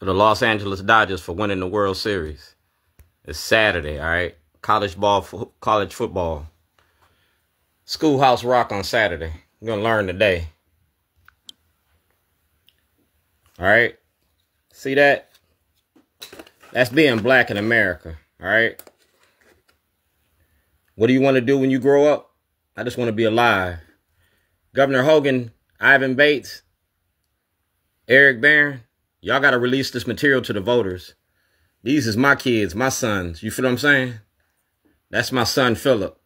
for the Los Angeles Dodgers for winning the World Series. It's Saturday, all right? College football. Schoolhouse rock on Saturday. You're going to learn today. All right? See that? That's being black in America, all right? What do you want to do when you grow up? I just want to be alive. Governor Hogan, Ivan Bates, Eric Barron, y'all got to release this material to the voters. These is my kids, my sons. You feel what I'm saying? That's my son, Philip.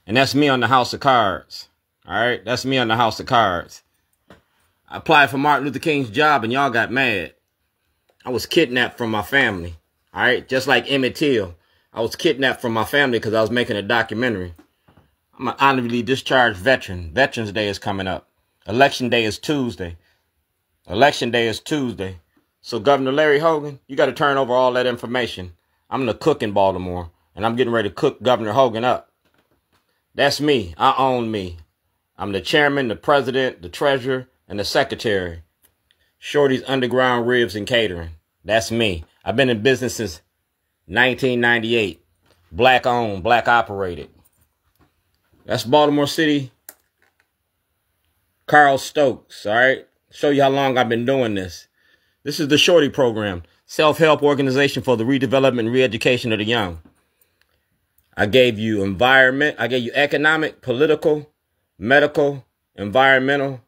And that's me on the House of Cards. All right? That's me on the House of Cards. I applied for Martin Luther King's job and y'all got mad. I was kidnapped from my family. All right? Just like Emmett Till. I was kidnapped from my family because I was making a documentary. I'm an honorably discharged veteran. Veterans Day is coming up. Election Day is Tuesday. Election Day is Tuesday. So Governor Larry Hogan, you got to turn over all that information. I'm the cook in Baltimore, and I'm getting ready to cook Governor Hogan up. That's me. I own me. I'm the chairman, the president, the treasurer, and the secretary. Shorty's Underground Ribs and Catering. That's me. I've been in business since 1998. Black owned, black operated. That's Baltimore City. Carl Stokes, all right? Show you how long I've been doing this. This is the Shorty program. Self-help organization for the redevelopment and re-education of the young. I gave you environment. I gave you economic, political, medical, environmental.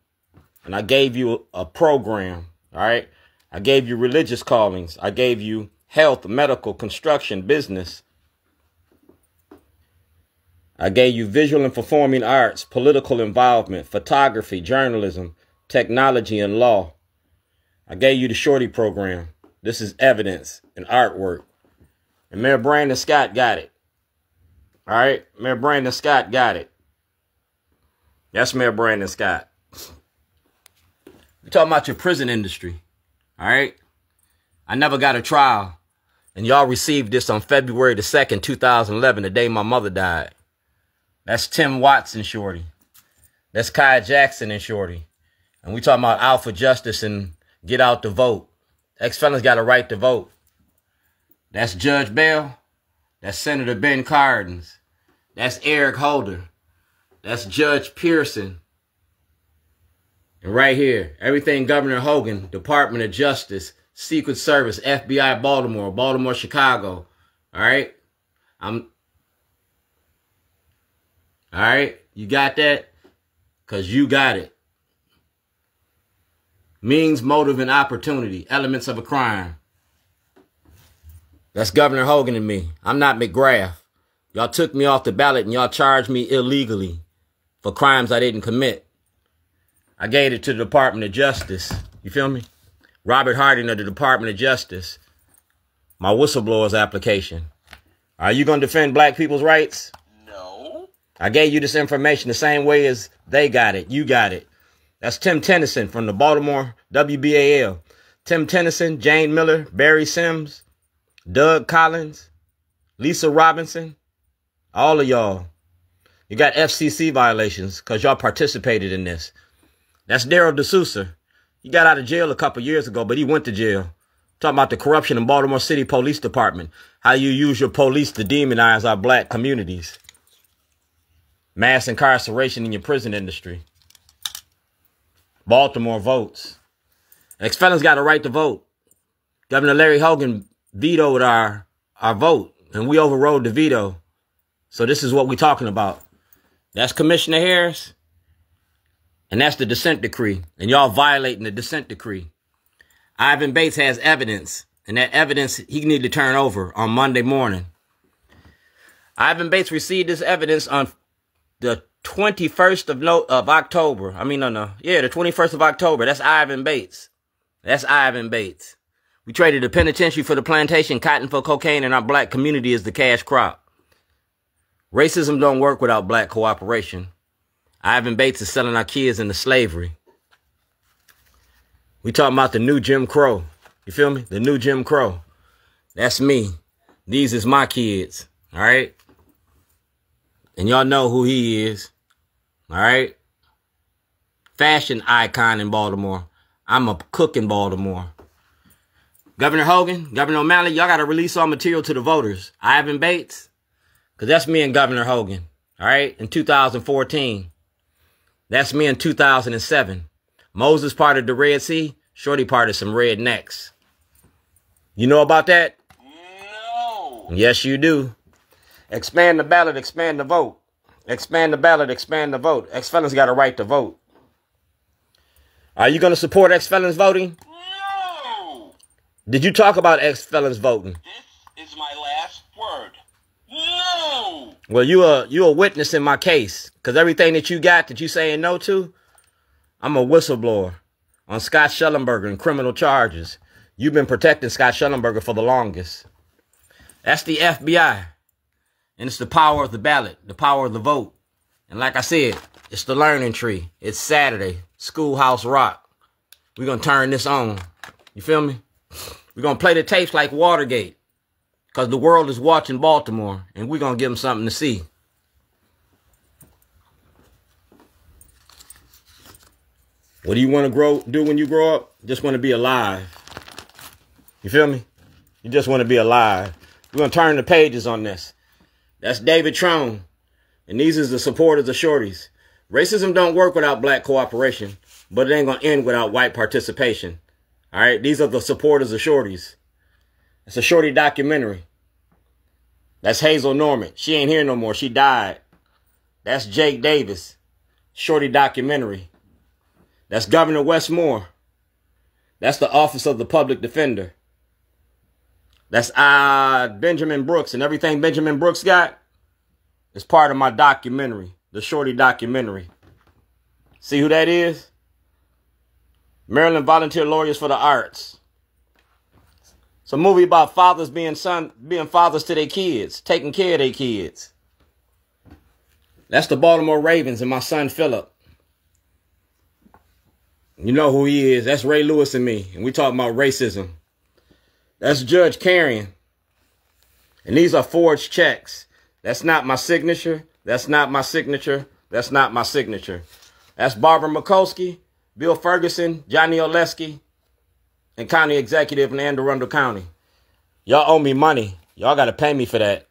And I gave you a program, all right? I gave you religious callings. I gave you health, medical, construction, business. I gave you visual and performing arts, political involvement, photography, journalism, technology, and law. I gave you the Shorty program. This is evidence and artwork. And Mayor Brandon Scott got it. All right? Mayor Brandon Scott got it. That's Mayor Brandon Scott. We're talking about your prison industry. All right? I never got a trial. And y'all received this on February the 2nd, 2011, the day my mother died. That's Tim Watson, Shorty. That's Kai Jackson and Shorty. And we talking about out for justice and get out to vote. Ex-felons got a right to vote. That's Judge Bell. That's Senator Ben Cardin. That's Eric Holder. That's Judge Pearson. And right here, everything Governor Hogan, Department of Justice, Secret Service, FBI Baltimore, Baltimore, Chicago. All right? All right? You got that? Because you got it. Means, motive, and opportunity. Elements of a crime. That's Governor Hogan and me. I'm not McGrath. Y'all took me off the ballot and y'all charged me illegally for crimes I didn't commit. I gave it to the Department of Justice. You feel me? Robert Hardin of the Department of Justice. My whistleblower's application. Are you going to defend black people's rights? No. I gave you this information the same way as they got it. You got it. That's Tim Tennyson from the Baltimore WBAL. Tim Tennyson, Jane Miller, Barry Sims, Doug Collins, Lisa Robinson, all of y'all. You got FCC violations because y'all participated in this. That's Daryl D'Souza. He got out of jail a couple years ago, but he went to jail. Talking about the corruption in Baltimore City Police Department. How you use your police to demonize our black communities. Mass incarceration in your prison industry. Baltimore votes. Ex-felons got a right to vote. Governor Larry Hogan vetoed our vote, and we overrode the veto. So this is what we're talking about. That's Commissioner Harris, and that's the dissent decree, and y'all violating the dissent decree. Ivan Bates has evidence, and that evidence he need to turn over on Monday morning. Ivan Bates received this evidence on the 21st of October. The 21st of October. That's Ivan Bates. That's Ivan Bates. We traded the penitentiary for the plantation, cotton for cocaine, and our black community is the cash crop. Racism don't work without black cooperation. Ivan Bates is selling our kids into slavery. We talking about the new Jim Crow. You feel me? The new Jim Crow. That's me. These is my kids. All right? And y'all know who he is. All right? Fashion icon in Baltimore. I'm a cook in Baltimore. Governor Hogan, Governor O'Malley, y'all got to release all material to the voters. Ivan Bates, because that's me and Governor Hogan, all right, in 2014. That's me in 2007. Moses parted the Red Sea. Shorty parted some rednecks. You know about that? No. Yes, you do. Expand the ballot, expand the vote. Expand the ballot, expand the vote. Ex-felons got a right to vote. Are you going to support ex-felons voting? No. Did you talk about ex-felons voting? This is my last word. No. Well, you a witness in my case, because everything that you got that you saying no to, I'm a whistleblower on Scott Shellenberger and criminal charges. You've been protecting Scott Shellenberger for the longest. That's the FBI. And it's the power of the ballot, the power of the vote. And like I said, it's the learning tree. It's Saturday, Schoolhouse Rock. We're going to turn this on. You feel me? We're going to play the tapes like Watergate. Because the world is watching Baltimore. And we're going to give them something to see. What do you want to do when you grow up? Just want to be alive. You feel me? You just want to be alive. We're going to turn the pages on this. That's David Trone. And these is the supporters of shorties. Racism don't work without black cooperation, but it ain't going to end without white participation. All right? These are the supporters of shorties. It's a shorty documentary. That's Hazel Norman. She ain't here no more. She died. That's Jake Davis. Shorty documentary. That's Governor Westmore. That's the Office of the Public Defender. That's Benjamin Brooks, and everything Benjamin Brooks got is part of my documentary, the Shorty documentary. See who that is? Maryland Volunteer Lawyers for the Arts. It's a movie about fathers being fathers to their kids, taking care of their kids. That's the Baltimore Ravens and my son Philip. You know who he is. That's Ray Lewis and me, and we talking about racism. That's Judge Carrion. And these are forged checks. That's not my signature. That's not my signature. That's not my signature. That's Barbara Mikulski, Bill Ferguson, Johnny Oleski, and County Executive in Anne Arundel County. Y'all owe me money. Y'all got to pay me for that.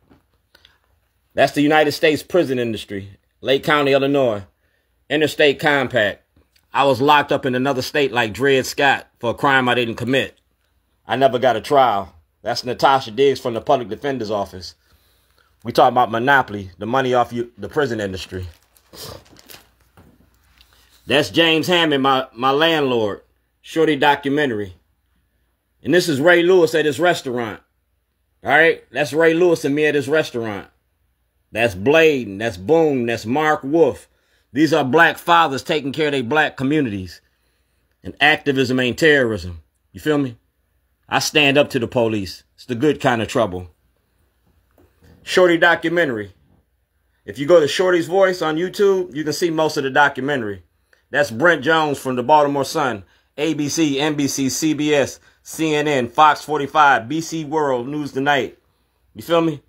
That's the United States prison industry. Lake County, Illinois. Interstate Compact. I was locked up in another state like Dred Scott for a crime I didn't commit. I never got a trial. That's Natasha Diggs from the Public Defender's Office. We talking about monopoly, the money off the prison industry. That's James Hammond, my landlord. Shorty documentary. And this is Ray Lewis at his restaurant. All right? That's Ray Lewis and me at his restaurant. That's Bladen. That's Boone. That's Mark Wolf. These are black fathers taking care of their black communities. And activism ain't terrorism. You feel me? I stand up to the police. It's the good kind of trouble. Shorty documentary. If you go to Shorty's Voice on YouTube, you can see most of the documentary. That's Brent Jones from the Baltimore Sun, ABC, NBC, CBS, CNN, Fox 45, BC World News Tonight. You feel me?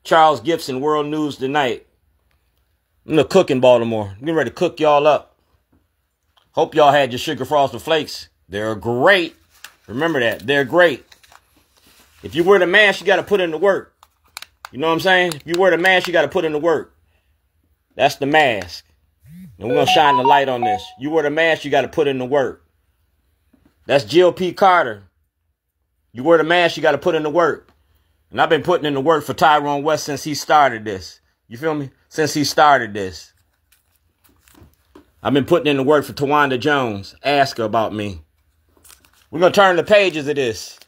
Charles Gibson, World News Tonight. I'm gonna cook in Baltimore. I'm getting ready to cook y'all up. Hope y'all had your sugar frosted flakes. They're great. Remember that. They're great. If you wear the mask, you got to put in the work. You know what I'm saying? If you wear the mask, you got to put in the work. That's the mask. And we're going to shine the light on this. You wear the mask, you got to put in the work. That's Jill P. Carter. You wear the mask, you got to put in the work. And I've been putting in the work for Tyrone West since he started this. You feel me? Since he started this. I've been putting in the work for Tawanda Jones. Ask her about me. We're going to turn the pages of this.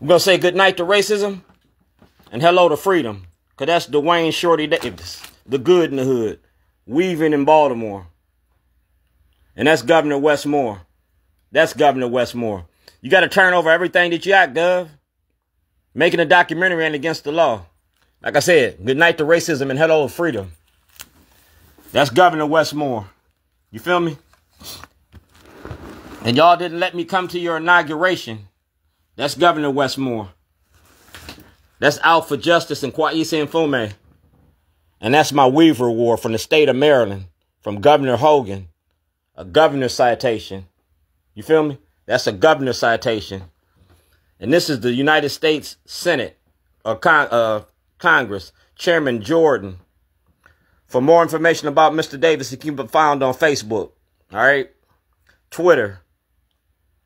We're going to say goodnight to racism and hello to freedom. Because that's Dwayne Shorty Davis, the good in the hood, weaving in Baltimore. And that's Governor Westmore. That's Governor Westmore. You got to turn over everything that you got, Gov. Making a documentary and against the law. Like I said, goodnight to racism and hello to freedom. That's Governor Westmore. You feel me? And y'all didn't let me come to your inauguration. That's Governor Westmore. That's Out for Justice and Kwesi Mfume. And that's my Weaver Award from the state of Maryland. From Governor Hogan. A governor's citation. You feel me? That's a governor citation. And this is the United States Senate or Congress, Chairman Jordan. For more information about Mr. Davis, he can be found on Facebook. All right. Twitter.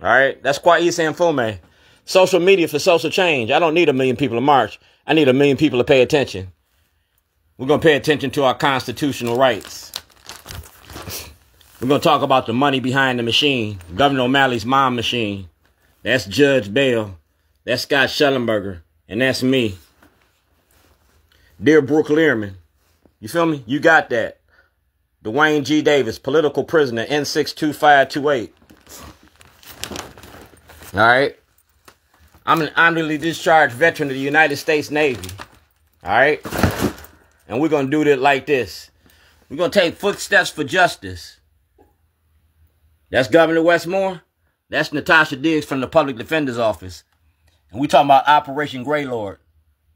All right. That's quite easy and Fume. Social media for social change. I don't need 1 million people to march. I need 1 million people to pay attention. We're going to pay attention to our constitutional rights. We're going to talk about the money behind the machine. Governor O'Malley's mom machine. That's Judge Bell. That's Scott Shellenberger. And that's me. Dear Brooke Learman. You feel me? You got that. Dwayne G. Davis, political prisoner, N62528. All right. I'm an honorably discharged veteran of the United States Navy. All right. And we're going to do it like this. We're going to take footsteps for justice. That's Governor Westmore. That's Natasha Diggs from the Public Defender's Office. And we talking about Operation Greylord.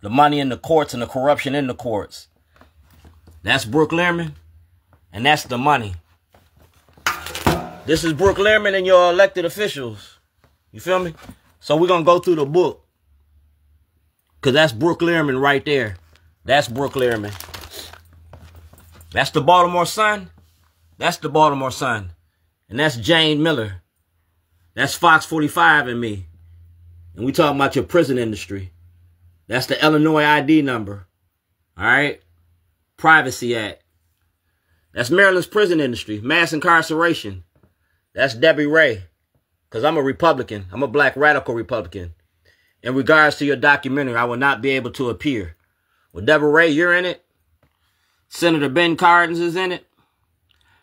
The money in the courts and the corruption in the courts. That's Brooke Learman. And that's the money. This is Brooke Learman and your elected officials. You feel me? So we're going to go through the book. Because that's Brooke Learman right there. That's Brooke Learman. That's the Baltimore Sun. That's the Baltimore Sun. And that's Jane Miller. That's Fox 45 and me. And we talking about your prison industry. That's the Illinois ID number. All right? Privacy Act. That's Maryland's prison industry. Mass incarceration. That's Debbie Ray. Because I'm a Republican. I'm a black radical Republican. In regards to your documentary, I will not be able to appear. Well, Deborah Ray, you're in it. Senator Ben Cardin is in it.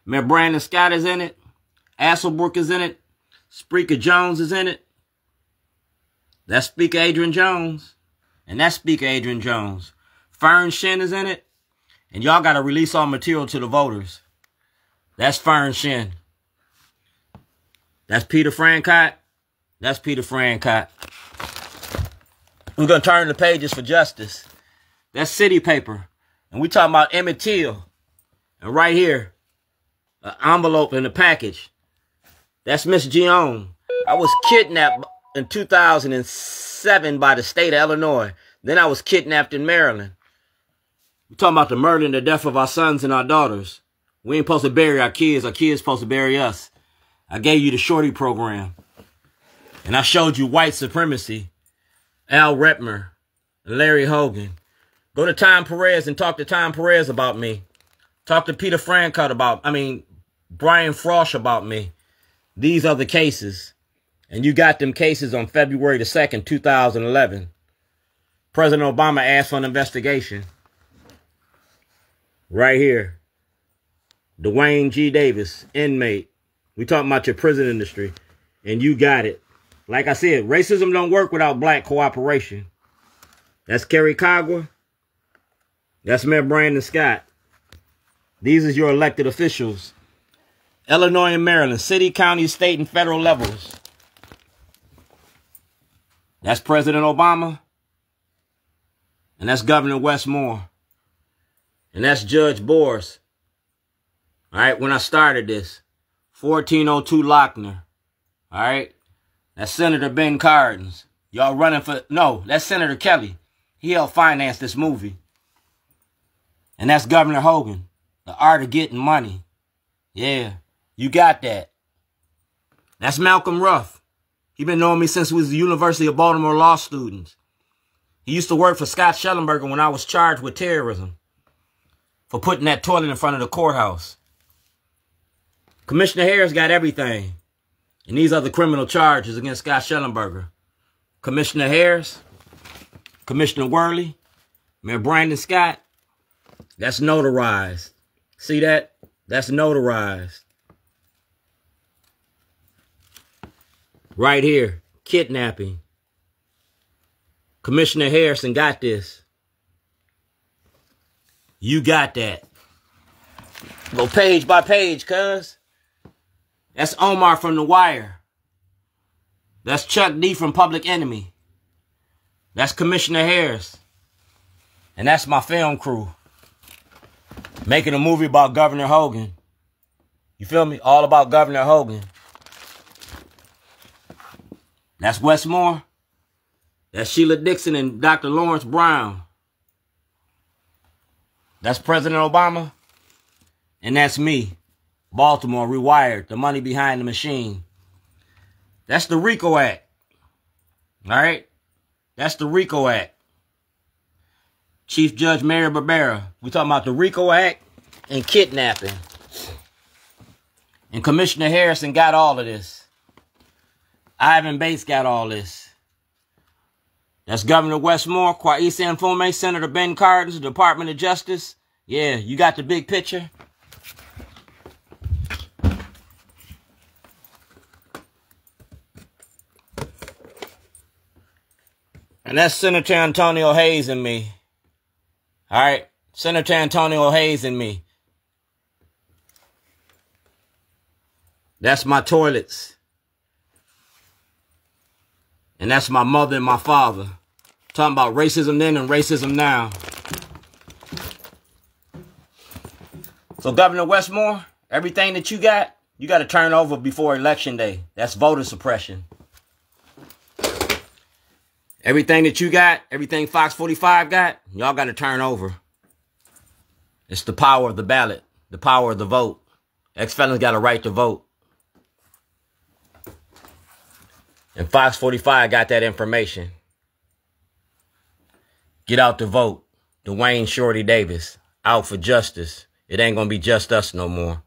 Mayor Brandon Scott is in it. Asselbrook is in it. Speaker Jones is in it. That's Speaker Adrian Jones. And that's Speaker Adrian Jones. Fern Shin is in it. And y'all got to release all material to the voters. That's Fern Shin. That's Peter Francott. That's Peter Francott. We're going to turn the pages for justice. That's City Paper. And we talking about Emmett Till. And right here, an envelope in a package. That's Miss Gion. I was kidnapped in 2007 by the state of Illinois. Then I was kidnapped in Maryland. We're talking about the murder and the death of our sons and our daughters. We ain't supposed to bury our kids supposed to bury us. I gave you the Shorty program. And I showed you white supremacy. Al Redmer, Larry Hogan. Go to Tom Perez and talk to Tom Perez about me. Talk to Peter Francott Brian Frosch about me. These are the cases. And you got them cases on February the 2nd, 2011. President Obama asked for an investigation. Right here. Dwayne G. Davis, inmate. We talking about your prison industry. And you got it. Like I said, racism don't work without black cooperation. That's Kerry Cogwa. That's Mayor Brandon Scott. These is your elected officials. Illinois and Maryland, city, county, state, and federal levels. That's President Obama. And that's Governor Westmore. And that's Judge Boris. All right, when I started this. 1402 Lochner. All right. That's Senator Ben Cardin. Y'all running for... No, that's Senator Kelly. He helped finance this movie. And that's Governor Hogan. The art of getting money. Yeah, you got that. That's Malcolm Ruff. He been knowing me since we was the University of Baltimore law students. He used to work for Scott Shellenberger when I was charged with terrorism. For putting that toilet in front of the courthouse. Commissioner Harris got everything. And these are the criminal charges against Scott Shellenberger. Commissioner Harris, Commissioner Worley, Mayor Brandon Scott. That's notarized. See that? That's notarized. Right here, kidnapping. Commissioner Harrison got this. You got that. Go page by page, cuz. That's Omar from The Wire. That's Chuck D from Public Enemy. That's Commissioner Harris. And that's my film crew. Making a movie about Governor Hogan. You feel me? All about Governor Hogan. That's Westmore. That's Sheila Dixon and Dr. Lawrence Brown. That's President Obama. And that's me. Baltimore Rewired, the money behind the machine. That's the RICO Act. All right? That's the RICO Act. Chief Judge Mary Barbera. We're talking about the RICO Act and kidnapping. And Commissioner Harrison got all of this. Ivan Bates got all this. That's Governor Westmore, Kwesi Mfume, Senator Ben Cardin, Department of Justice. Yeah, you got the big picture. And that's Senator Antonio Hayes and me. All right? Senator Antonio Hayes and me. That's my toilets. And that's my mother and my father. Talking about racism then and racism now. So Governor Westmore, everything that you got to turn over before Election Day. That's voter suppression. Everything that you got, everything Fox 45 got, y'all got to turn over. It's the power of the ballot, the power of the vote. Ex-felons got a right to vote. And Fox 45 got that information. Get out to vote. Dwayne Shorty Davis, out for justice. It ain't going to be just us no more.